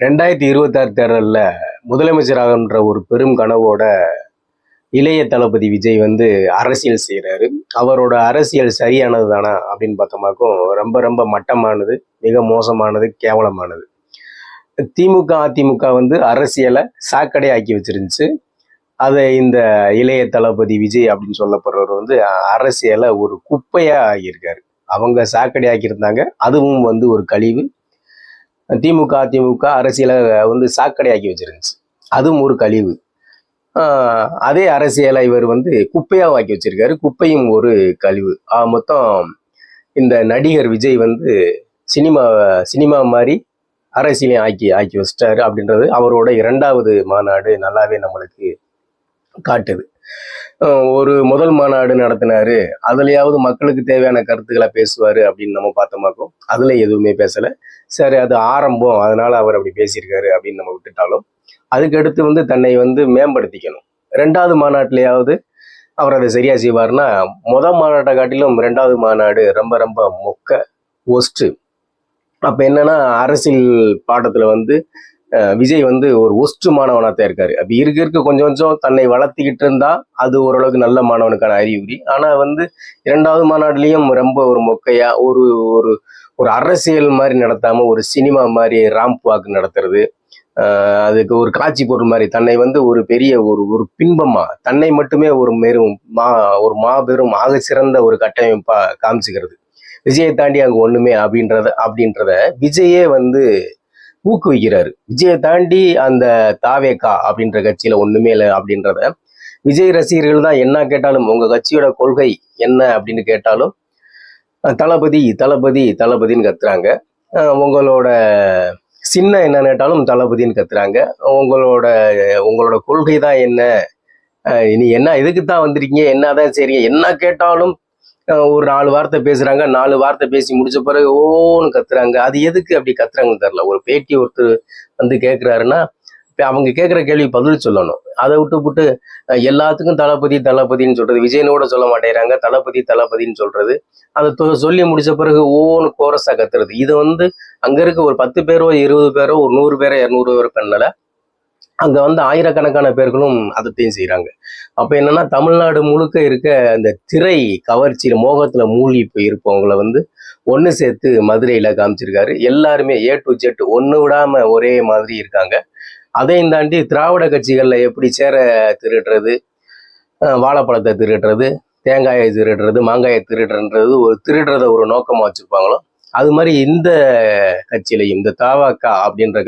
2026 தேர்தலில் முதலமைச்சராகன்ற ஒரு பெரும் கனவோட இளைய தளபதி விஜய் வந்து அரசியல் செய்கிறாரு. அவரோட அரசியல் சரியானது தானா அப்படின்னு பார்த்தோமாக்கும் ரொம்ப ரொம்ப மட்டமானது, மிக மோசமானது, கேவலமானது. திமுக அதிமுக வந்து அரசியலை சாக்கடை ஆக்கி வச்சிருந்துச்சு. அதை இந்த இளைய தளபதி விஜய் அப்படின்னு சொல்லப்படுறவர் வந்து அரசியலை ஒரு குப்பையா ஆகியிருக்காரு. அவங்க சாக்கடை ஆக்கியிருந்தாங்க, அதுவும் வந்து ஒரு கழிவு. திமுக அதிமுக அரசியலை வந்து சாக்கடை ஆக்கி வச்சிருந்துச்சு, அதுவும் ஒரு கழிவு. அதே அரசியலை இவர் வந்து குப்பையா ஆக்கி வச்சிருக்காரு, குப்பையும் ஒரு கழிவு. மொத்தம் இந்த நடிகர் விஜய் வந்து சினிமா சினிமா மாதிரி அரசியலையும் ஆக்கி ஆக்கி வச்சிட்டாரு அப்படின்றது அவரோட 2வது மாநாடு நல்லாவே நம்மளுக்கு காட்டுது. ஒரு முதல் மாநாடு நடத்தினாரு, அதுலயாவது மக்களுக்கு தேவையான கருத்துக்களை பேசுவாரு அப்படின்னு நம்ம பார்த்தோமாக்கும் அதுல எதுவுமே பேசல. சரி, அது ஆரம்பம், அதனால அவர் அப்படி பேசியிருக்காரு அப்படின்னு நம்ம விட்டுட்டாலும், அதுக்கடுத்து வந்து தன்னை வந்து மேம்படுத்திக்கணும். 2வது மாநாட்டிலேயாவது அவர் அதை சரியா செய்வார்னா, முதல் மாநாட்டை காட்டிலும் 2வது மாநாடு ரொம்ப ரொம்ப மொக்க, ஒஸ்ட்டு. அப்ப என்னன்னா, அரசியல் பாடத்துல வந்து விஜய் வந்து ஒரு ஒஸ்ட் மாணவனா தான் இருக்காரு. அப்படி இருக்க கொஞ்சம் கொஞ்சம் தன்னை வளர்த்திக்கிட்டு இருந்தா அது ஓரளவுக்கு நல்ல மாணவனுக்கான அறிகுறி. ஆனா வந்து 2வது மாநாடுலயும் ரொம்ப ஒரு மொக்கையா ஒரு ஒரு ஒரு அரசியல் மாதிரி நடத்தாம ஒரு சினிமா மாதிரி ராம்ப் வாக் நடத்துறது, அதுக்கு ஒரு காட்சி பொருள் மாதிரி தன்னை வந்து ஒரு பெரிய ஒரு ஒரு பின்பமா தன்னை மட்டுமே ஒரு ஒரு மாபெரும் ஆக சிறந்த ஒரு கட்டமைப்பா காமிச்சுக்கிறது. விஜயை தாண்டி அங்க ஒண்ணுமே அப்படின்றத விஜயே வந்து ஊக்குவிக்கிறாரு. விஜயை தாண்டி அந்த தாவேகா அப்படின்ற கட்சியில ஒண்ணுமே இல்லை அப்படின்றத விஜய் ரசிகர்கள் தான் என்ன கேட்டாலும், உங்க கட்சியோட கொள்கை என்ன அப்படின்னு கேட்டாலும் தளபதி தளபதி தளபதின்னு கத்துறாங்க. உங்களோட சின்ன என்ன கேட்டாலும் தளபதின்னு கத்துறாங்க. உங்களோட உங்களோட கொள்கை தான் என்ன, நீ என்ன எதுக்கு தான் வந்திருக்கீங்க, என்னதான் சரிங்க, என்ன கேட்டாலும் ஒரு 4 வார்த்தை பேசுறாங்க. 4 வார்த்தை பேசி முடிச்ச பிறகு ஓன்னு கத்துறாங்க. அது எதுக்கு அப்படி கத்துறாங்கன்னு தெரியல. ஒரு பேட்டி ஒருத்தர் வந்து கேட்கிறாருன்னா, அவங்க கேட்குற கேள்வி பதில் சொல்லணும். அதை விட்டு எல்லாத்துக்கும் தளபதி தளபதின்னு சொல்றது, விஜயனோட சொல்ல மாட்டேங்கிறாங்க, தளபதி தளபதின்னு சொல்றது. அதை சொல்லி முடிச்ச பிறகு ஓன்னு கோரஸா கத்துறது. இது வந்து அங்க இருக்க ஒரு 10 பேரோ 20 பேரோ ஒரு 100 பேரோ 200 பேரோ பண்ணல, அங்க வந்து ஆயிரக்கணக்கான பேர்களும் அதைத்தையும் செய்யறாங்க. அப்ப என்னன்னா, தமிழ்நாடு முழுக்க இருக்க அந்த திரை கவர்ச்சியில மோகத்துல மூழ்கி போய் இருப்பவங்களை வந்து ஒண்ணு சேர்த்து மதுரையில காமிச்சிருக்காரு. எல்லாருமே A to Z ஒண்ணு விடாம ஒரே மாதிரி இருக்காங்க. அதையும் தாண்டி திராவிட கட்சிகள்ல எப்படி சேர திருடுறது, வாழைப்பழத்தை திருடுறது, தேங்காயை திருடுறது, மாங்காயை திருடுறது, ஒரு திருடுறத ஒரு நோக்கமா வச்சிருப்பாங்களோ, அது மாதிரி இந்த கட்சியிலையும் இந்த தவாக்கா அப்படின்ற